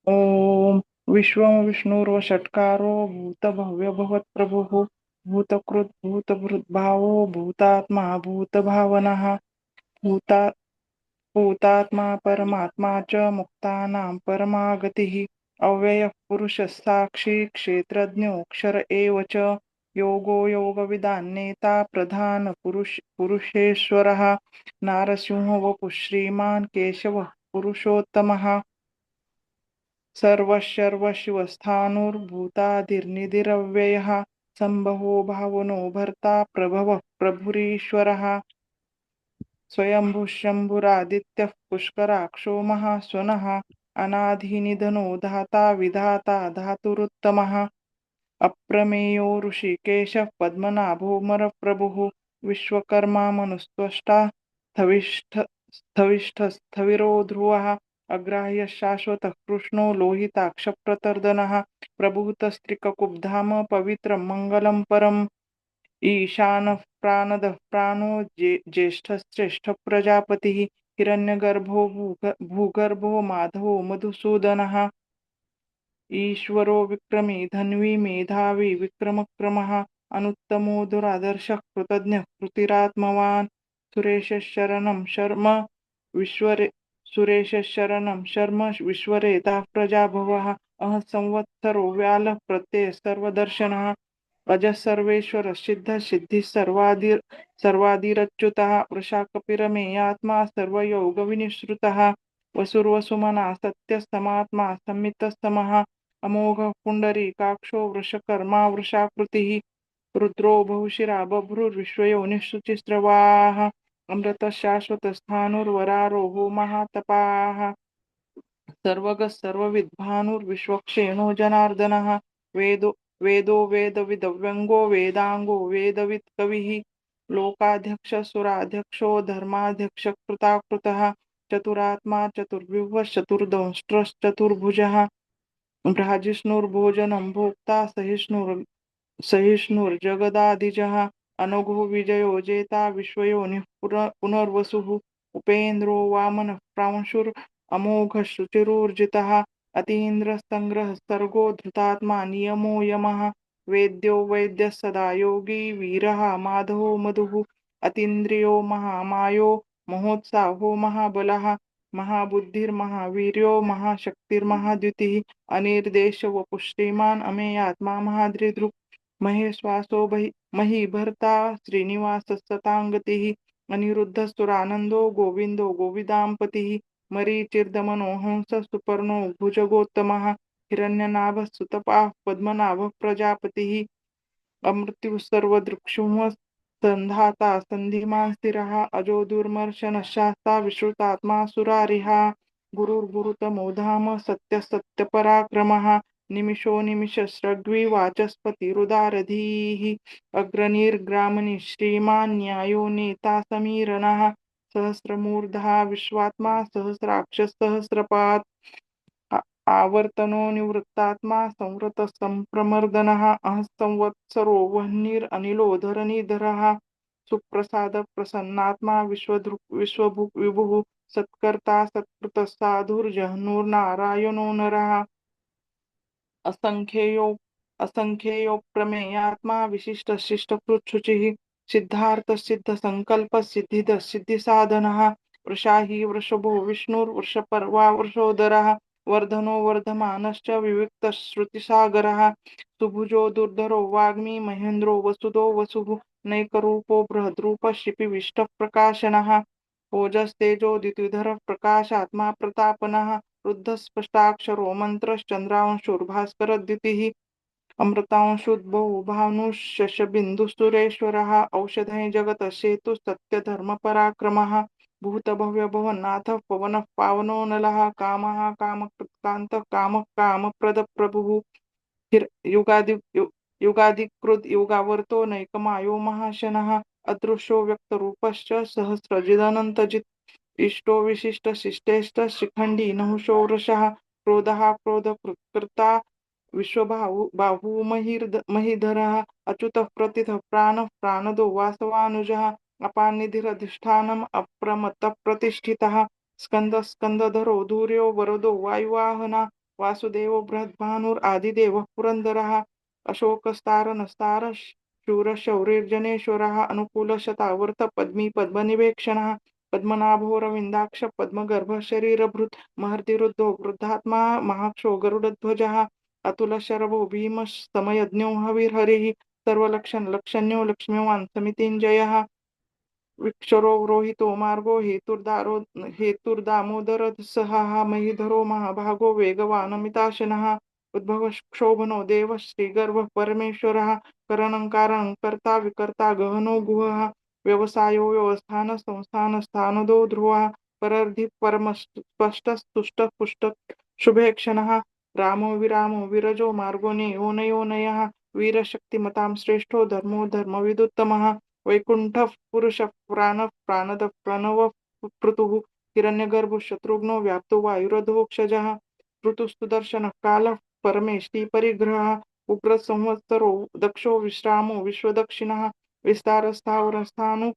ॐ विश्वं विष्णुर्वषट्कारो भूतभव्यभवत्प्रभुः भूतकृत् भूतभृद्भावो भूतात्मा भूतभावनः भूता भूतात्मा परमात्मा च मुक्तानां परमागतिः अव्ययः पुरुषः साक्षी क्षेत्रज्ञोऽक्षर एव च योगो योगविदान्नेता पुरुषेश्वरः नारसिंहो वपुः श्रीमान् केशवः पुरुषोत्तमः सर्वशर्वशिवस्थाणुर्भूतादिर्निधिरव्ययः सम्भवो भावनो भर्ता प्रभवः प्रभुरीश्वरः स्वयंभुः शम्भुरादित्यः पुष्कराक्षो महास्वनः अनादिनिधनो धाता विधाता धातुरुत्तमः अप्रमेयो ऋषिकेशः पद्मनाभोऽमरप्रभुः विश्वकर्मा मनुस्त्वष्टा स्थविष्ठस्थविरो ध्रुवः अग्राह्यः शाश्वतः कृष्णो लोहिताक्षप्रतर्दनः प्रभूतस्त्रिककुब्धाम पवित्रं मङ्गलं परम् ईशानः प्राणदः प्राणो ज्येष्ठश्रेष्ठः प्रजापतिः हिरण्यगर्भो भूगर्भो माधवो मधुसूदनः ईश्वरो विक्रमी धन्वी मेधावी विक्रमक्रमः अनुत्तमो दुरादर्शः कृतज्ञः कृतिरात्मवान् सुरेशशरणं शर्म विश्वरे सुरेशशरणं शर्म विश्वरेता प्रजाभवः अह संवत्सरो व्यालः प्रत्यय सर्वदर्शनः अजः सर्वेश्वर सिद्ध सिद्धि सर्वादिरच्युतः वृषाकपिरमेयात्मा सर्वयोगविनिश्रुतः वसुर्वसुमना सत्यस्तमात्मा संमितस्तमः अमोघ पुण्डरीकाक्षो वृषकर्मा वृषाकृतिः रुद्रो बहुशिरा बभ्रुर्विश्वयोनिःशुचिस्रवाः अमृतशाश्वतस्थाणुर्वरारोहो महातपाः सर्वगः सर्वविद्भानुर्विश्वक्षेणो जनार्दनः वेदो वेदविदव्यङ्गो वेदाङ्गो वेदवित् कविः लोकाध्यक्षसुराध्यक्षो धर्माध्यक्षकृताकृतः चतुरात्मा चतुर्व्यूहश्चतुर्दंष्ट्रश्चतुर्भुजः भ्राजिष्णुर्भोजनं भोक्ता सहिष्णुर्जगदाधिजः अनघो विजयो जेता विश्वयोनिः पुनर्वसुः उपेन्द्रो वामनः प्रांशुरमोघशुचिरूर्जितः अतीन्द्रसङ्ग्रहः सर्गो धृतात्मा नियमो यमः वेद्यो वैद्यः सदा योगी वीरः माधवो मधुः अतीन्द्रियो महामायो महोत्साहो महाबलः महाबुद्धिर्महावीर्यो महाशक्तिर्महाद्युतिः अनिर्देश वपुः श्रीमान् अमेयात्मा महादृदृक् महेश्वासो महीभर्ता श्रीनिवासः सताङ्गतिः अनिरुद्धस्तुरानन्दो गोविन्दो गोविदाम्पतिः मरीचिर्दमनो हंसः सुपर्णो भुजगोत्तमः हिरण्यनाभः सुतपाः पद्मनाभः प्रजापतिः अमृत्युः सर्वदृक्षुः संधाता सन्धिमान् स्थिरः अजो दुर्मर्शनः शास्ता विश्रुतात्मा सुरारिः गुरुर्गुरुतमो धाम सत्यः सत्यपराक्रमः निमिषो निमिषस्रग्वी वाचस्पतिरुदारधीः अग्रनीर्ग्रामणि श्रीमान् न्यायो नेता समीरणः सहस्रमूर्धा विश्वात्मा सहस्राक्षः सहस्रपात् आवर्तनो निवृत्तात्मा संवृतसम्प्रमर्दनः संवत्सरो वह्निरनिलो धरणीधरः सुप्रसादप्रसन्नात्मा विश्वभुक् विभुः सत्कर्ता सत्कृतः साधुर्जह्नुर्नारायणो नरः असंख्येयो प्रमेयात्मा विशिष्टशिष्टकृच्छुचिः सिद्धार्थसिद्धसङ्कल्पः सिद्धिदः सिद्धिसाधनः वृषाही वृषभो विष्णुर्वृषपर्वा वृषोदरः वर्धनो वर्धमानश्च विविक्तश्रुतिसागरः सुभुजो दुर्धरो वाग्मी महेन्द्रो वसुदो वसुः नैकरूपो बृहद्रूपः शिपिविष्टप्रकाशनः ओजस्तेजोदितिधरः प्रकाशात्मा प्रतापनः रुद्धस्पष्टाक्षरो मन्त्रश्चन्द्रांशुर्भास्करद्युतिः अमृतांशुद्भवो भानुशशबिन्दुसुरेश्वरः औषधै जगतः सेतुः सत्यधर्मपराक्रमः भूतभव्यभवन्नाथः पवनः पावनो नलः कामः कामकृत्कान्तः कामः कामप्रदप्रभुः युगादिकृद् युगावर्तो नैकमायो महाशनः अदृश्यो व्यक्तरूपश्च सहस्रजिदनन्तजित् इष्टो विशिष्टशिष्टेष्ट शिखण्डी नहुषो वृषः क्रोधः क्रोधकृत्कर्ता विश्वबाहुमहीधरः अच्युतः प्रतिथः प्राणः प्राणदो वासवानुजः अपानिधिरधिष्ठानम् अप्रमत्तः प्रतिष्ठितः स्कन्दधरो धूर्यो वरदो वायुवाहना वासुदेवो बृहद्भानुरादिदेवः पुरन्दरः अशोकस्तारनस्तारः शूरशौरिर्जनेश्वरः अनुकूलशतावर्त पद्मी पद्मनिवेक्षणः पद्मनाभोरविन्दाक्ष पद्मगर्भः शरीरभृत् महर्तिरुद्धो वृद्धात्मा महाक्षो गरुडध्वजः अतुलशरभो भीमस्तमयज्ञो हविर्हरिः सर्वलक्षणलक्षण्यो लक्ष्मीवान् समितिञ्जयः विक्षरो रोहितो मार्गो हेतुर्दामोदरसहाः महीधरो महाभागो वेगवानमिताशनः उद्भवः क्षोभनो देवः श्रीगर्भः परमेश्वरः करणं कारणं कर्ता विकर्ता गहनो गुहः व्यवसायो व्यवस्थान संस्थान स्थानदो ध्रुवः परर्धि परमस्पष्टस्तुष्टः पुष्टः शुभेक्षणः रामो विरामो विरजो मार्गो नयोनयोनयः वीरशक्तिमतां श्रेष्ठो धर्मो धर्मविदुत्तमः वैकुंठः पुरुषः प्राणः प्राणदः प्रणवः पृथुः हिरण्यगर्भः शत्रुघ्नो व्याप्तो वायुरधोक्षजः ऋतुस्तु दर्शनः कालः परमेष्टि परिग्रहः उग्रसंवत्सरो दक्षो विश्रामो विश्वदक्षिणः विस्तारस्थावरस्थानु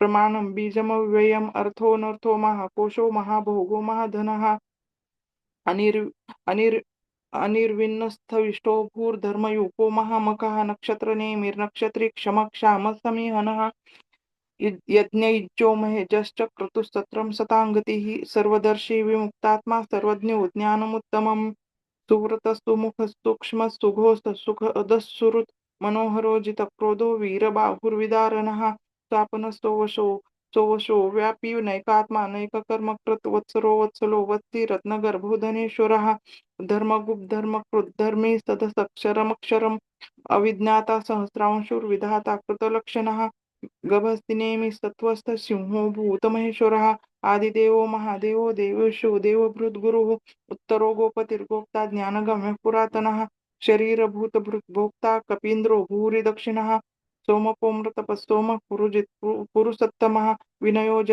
प्रमाणं बीजमव्ययम् अर्थोऽनर्थो महाकोशो महाभोगो महाधनः अनिर् अनिर् अनिर्विन्नस्थविष्टो भूर्धर्मयूपो महामखः नक्षत्रनेमिर्नक्षत्री क्षमक्षामसमिहनः यज्ञयुज्यो महेजश्च क्रतुस्तत्रं सताङ्गतिः सर्वदर्शी विमुक्तात्मा सर्वज्ञो ज्ञानमुत्तमम् सुव्रतस्तु मुखस्तूक्ष्मस्तु घोस्तसुखदस्सुहृत् मनोहरो जितक्रोधो वीरबाहुर्विदारणः स्थापनस्तो वशो व्यापी नैकात्मा नैककर्मकृत् वत्सरो वत्सलो वत्सी रत्नगर्भो धनेश्वरः धर्मगुप्धर्मकृत् धर्मी सदसक्षरमक्षरम् अविज्ञाता सहस्रांशुर्विधाता कृतलक्षणः गभस्तिनेमि सत्त्वस्थ सिंहो भूतमहेश्वरः आदिदेवो महादेवो देवेशो देवभृद्गुरुः उत्तरो गोपतिर्गोप्ता ज्ञानगम्यः पुरातनः शरीरभूतभृद्भोक्ता कपीन्द्रो भूरि दक्षिणः सोमपोमृतपस्सोमः पुरुसत्तमः विनयोज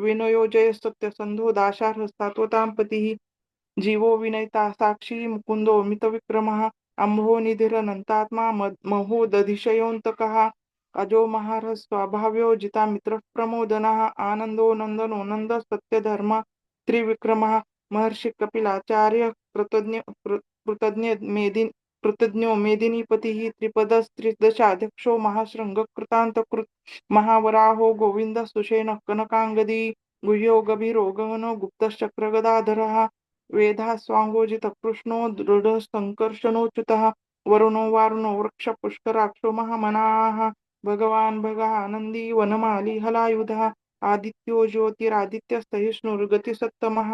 विनयोजयस्तत्यसन्धो दाशार्हस्तात्वतां पतिः जीवो विनयता साक्षी मुकुंदो मितविक्रमः अम्भो निधिरनन्तात्मा महोदधिशयोऽन्तकः अजो महारः स्वाभाव्यो जिता मित्रः प्रमोदनः आनन्दो नन्दनो नन्द सत्यधर्म त्रिविक्रमः महर्षि कपिलाचार्य कृतज्ञो मेदिनीपतिः त्रिपदस्त्रिदशाध्यक्षो महाशृङ्गकृतान्तकृत् महावराहो गोविन्द सुषेणः कनकाङ्गदी गुह्यो गभीरो गहनो गुप्तश्चक्रगदाधरः वेदास्वाङ्गोजितकृष्णो दृढसङ्कर्षणोच्युतः वरुणो वारुणो वृक्षपुष्कराक्षो महामनाः भगवान् भगः आनन्दी वनमाली हलायुधः आदित्यो ज्योतिरादित्यस्तहिष्णुर्गतिसत्तमः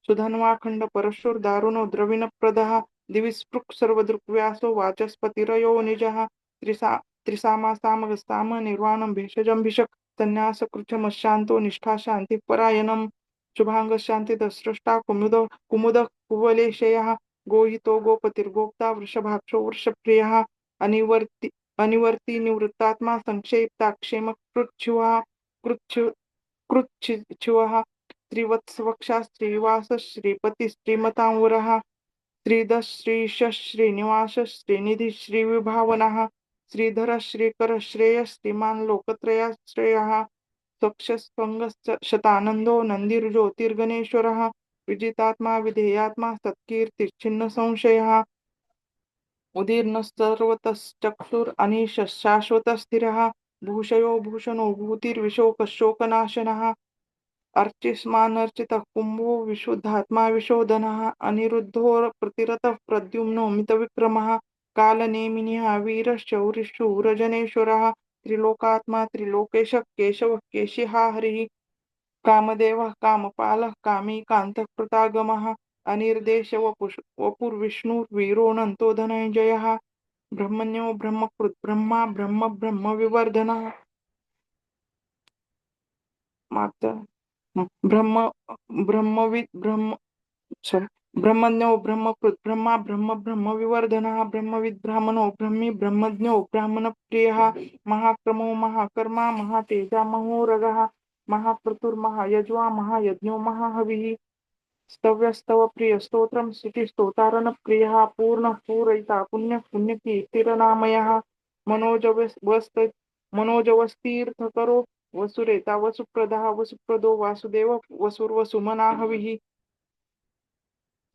सुधन्वाखण्ड परशुर्दारुणो द्रविणप्रदः दिविस्पृक् सर्वदृक्व्यासो वाचस्पतिरयो निजः त्रिसामासामगस्ताम निर्वाणं भेषजं भिषक् संन्यासकृच्छमशान्तो निष्ठा शान्तिः परायणम् शुभांगशान्तिदस्रष्टा कुमुदः कुवलेशयः गोहितो गोपतिर्गोप्ता वृषभाक्षो वृषप्रियः अनिवर्ति निवृत्तात्मा संक्षेप्ताक्षेमकृच्छुवः कृच्छ्रुवः श्रीवत्सवक्षा श्रीवास श्रीपति श्रीमतांवरः श्रीधः श्रीशः श्रीनिवास श्रीनिधि श्रीविभावनः श्रीधर श्रीकर श्रेयः श्रीमान् लोकत्रयाश्रयः स्वक्षस्त्वङ्गशतानन्दो नन्दिर्ज्योतिर्गणेश्वरः विजितात्मा विधेयात्मा सत्कीर्तिच्छिन्न संशयः उदीर्णस्तर्वतश्चक्षुरनीशः शाश्वतस्थिरः भूषयो भूषणो भूतिर्विशोकशोकनाशनः अर्चिष्मानर्चितः कुम्भो विशुद्धात्मा विशोधनः अनिरुद्धो प्रतिरतः प्रद्युम्नो मितविक्रमः कालनेमिनिः वीरशौरिशूरजनेश्वरः त्रिलोकात्मा त्रिलोकेशः केशवः केशिहा हरिः कामदेवः कामपालः कामी कान्तः कृतागमः अनिर्देश वपुर्विष्णुर्वीरोऽनन्तो धनञ्जयः ब्रह्मण्यो ब्रह्मकृत् ब्रह्मा ब्रह्म ब्रह्मविवर्धनः माता ब्रह्म ब्रह्मविद् ब्रह्म sorry ब्रह्मण्यो ब्रह्मकृत् ब्रह्मा ब्रह्म ब्रह्मविवर्धनः ब्रह्मविद् ब्राह्मणो ब्रह्मी ब्रह्मज्ञो ब्राह्मणप्रियः महाक्रमो महाकर्मा महातेजा महोरगः महाक्रतुर्महायज्वा महायज्ञो महाहविः स्तव्यस्तव प्रिय स्तोत्रं स्तुतिस्तोतारण प्रियः पूर्णः पूरयिता पुण्यः पुण्यकीर्तिरनामयः मनोजवस्त मनोजवस्तीर्थकरो वसुरेता वसुप्रदा वसुप्रदो वासुदेव वसुर्वसुमना हविः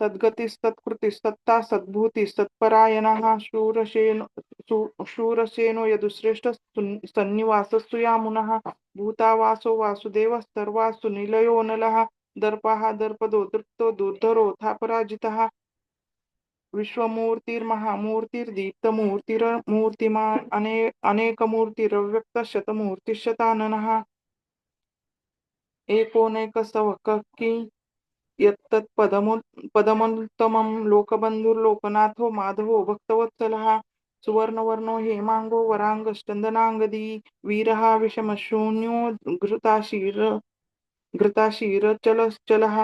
सद्गतिस्तत्कृतिस्तत्ता सद्भूतिस्तत्परायणः शूरसेनो यदुश्रेष्ठ सन्निवासस्तु यामुनः भूतावासो वासुदेवस्तर्वासु निलयो नलः दर्पः दर्पदो दृप्तो दुर्धरोऽथापराजितः विश्वमूर्तिर्महामूर्तिर्दीप्तमूर्तिर्मूर्तिमान् अनेकमूर्तिरव्यक्तशतमूर्तिशताननः एकोनैकसवकः यत्तत्पदमुत्तमं लोकबन्धुर्लोकनाथो माधवो भक्तवत्सलः सुवर्णवर्णो हेमांगो वरांगश्चन्दनांगदी वीरः विषमशून्यो घृताशीरचलश्चलः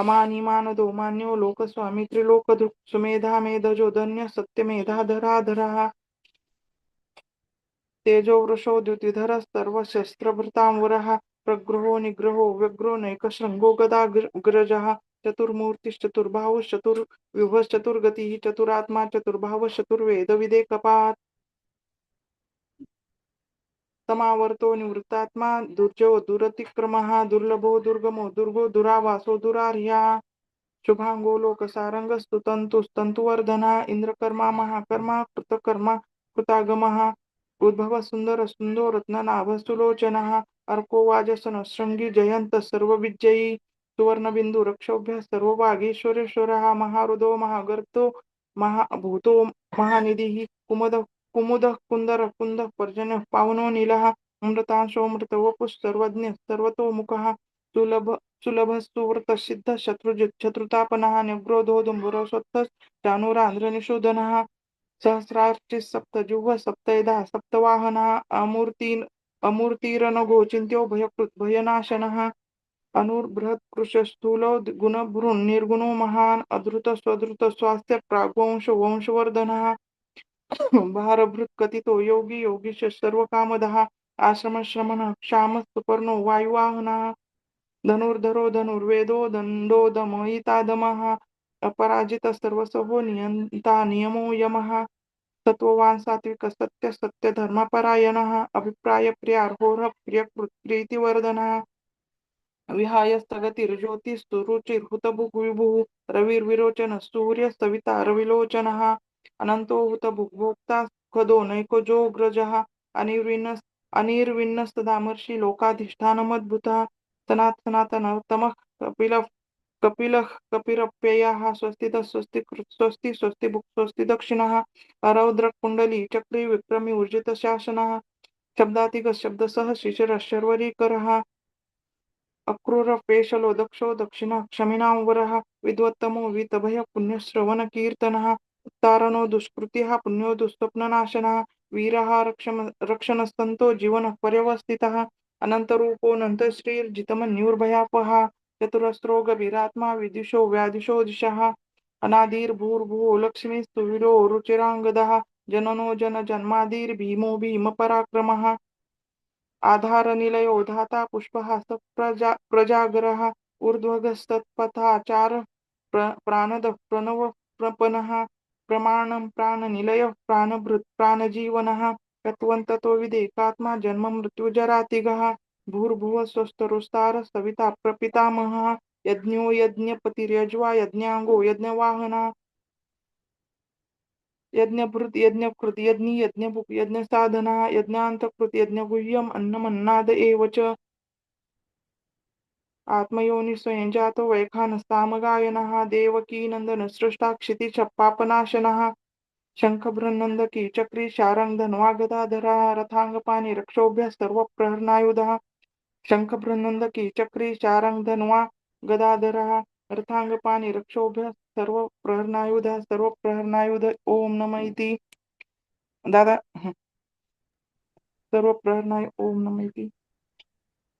अमानिमानदो मान्यो लोकस्वामी त्रिलोकदृक् सुमेधा मेधजो धन्य सत्यमेधाधराधरः तेजो वृषो द्युतिधरः सर्वशस्त्रभृतांवरः प्रगृहो निग्रहो व्यग्रो नैकशृङ्गो गदाग्रजः चतुर्मूर्तिश्चतुर्बाहुश्चतुर्विभश्चतुर्गतिः चतुरात्मा चतुर्भावश्चतुर्वेदविदेकपात् तमावर्तो निवृत्तात्मा दुर्जो दुरतिक्रमः दुर्लभो दुर्गमो दुर्गो दुरावासो दुरार्या शुभांगो लोकसारंगस्तुतंतुस्तंतुवर्धना इंद्रकर्मा महाकर्मा कृतकर्मा कृतागमः उद्भव सुंदर सुंदो रत्ननाभ सुलोचनः अर्को वाजसन शृंगी जयंत सर्वविजयी सुवर्णबिंदु रक्षोभ्य सर्ववागीश्वरेश्वरः महारुदो महागर्तो महाभूतो महानिधिः कुमुदः कुंदर कुंदः पर्जन्यः पावनो नीलः अमृतांशोऽमृतवपुः सर्वज्ञः सर्वतोमुखः सुलभः सुवृतसिद्धः शत्रुजित् शत्रुतापनः निग्रोधो दुम्बुरस्वत्थः चाणूरान्ध्रनिषूदनः सहस्रार्चिः सप्तजिह्वः सप्तैधा सप्तवाहनः अमूर्तिरनघोचिन्त्यो भयकृत् भयनाशनः अनुर्बृहत्कृशस्थूलो गुणभृन् निर्गुणो महान् अधृत स्वधृत स्वास्थ्य प्राग्वंश वंशवर्धनः भारभृत्कथितो योगी योगीश सर्वकामदः आश्रमश्रमणः क्षामः सुपर्णो वायुवाहनः धनुर्धरो धनुर्वेदो दण्डो दमयितादमः अपराजितः सर्वसहो नियन्ता नियमो यमः सत्त्ववान् सात्विकः सत्य सत्यधर्मपरायणः अभिप्राय प्रियार्होरः प्रियकृत् प्रीतिवर्धनः विहाय स्थगतिर्ज्योतिस्तुरुचिर्हुतभुग्विभुः रविर्विरोचनः सूर्यः सविता रविलोचनः अनन्तो हुतभुग्भोक्ता खदो नैकजोऽग्रजः अनिर्विण्णस्तदामर्षि लोकाधिष्ठानमद्भुतः सनातनतमः कपिलः कपिरप्ययः स्वस्तितः स्वस्ति स्वस्ति भुक् स्वस्ति दक्षिणः अरौद्रकुण्डली चक्री विक्रमी ऊर्जितशासनः शब्दातिगः शब्दसः शिशिरः शर्वरीकरः अक्रूरपेशलो दक्षो दक्षिणः क्षमिनां वरः विद्वत्तमो वीतभयः पुण्यश्रवणकीर्तनः उत्तारणो दुष्कृतिः पुण्यो दुःस्वप्ननाशनः वीरः रक्षणस्तन्तो जीवनः पर्यवस्थितः अनन्तरूपोऽनन्तश्रीर्जितमन्युर्भयापः चतुरस्रो गभीरात्मा विदिशो व्यादिशो दिशः अनादिर्भूर्भुवो लक्ष्मी सुवीरो रुचिराङ्गदः जननो जनजन्मादिर्भीमो भीमपराक्रमः आधारनिलयो धाता पुष्पहासः प्रजागरः ऊर्ध्वगस्तत्पथाचारः प्राणदः प्रणवप्रपन्नः प्रमाणं प्राणनिलयः प्राणभृत् प्राणजीवनः यत्त्वन्ततो विदेकात्मा जन्ममृत्युजरातिगः भूर्भुवः स्वस्तरुस्तारः सविता प्रपितामहः यज्ञो यज्ञपतिर्यज्वा यज्ञाङ्गो यज्ञवाहनः यज्ञभृत् यज्ञकृत् यज्ञी यज्ञभुक् यज्ञसाधना यज्ञान्तकृत् यज्ञगुह्यम् अन्नमन्नाद एव च आत्मयोनि स्वयं जातो वैखानस्तामगायनः देवकीनन्दन सृष्टा क्षितिशपापनाशनः शङ्खभृन्नन्दकी चक्री शारङ्गधन्वा गदाधरः रथाङ्गपाणि रक्षोभ्यः सर्वप्रहरणायुधः शङ्खभृन्नन्दकी चक्री शारङ्गधन्वा गदाधरः रथाङ्गपाणि रक्षोभ्यः सर्वप्रहरणायुध ओम नमः इति दादा सर्वप्रहरणाय ओम नमः इति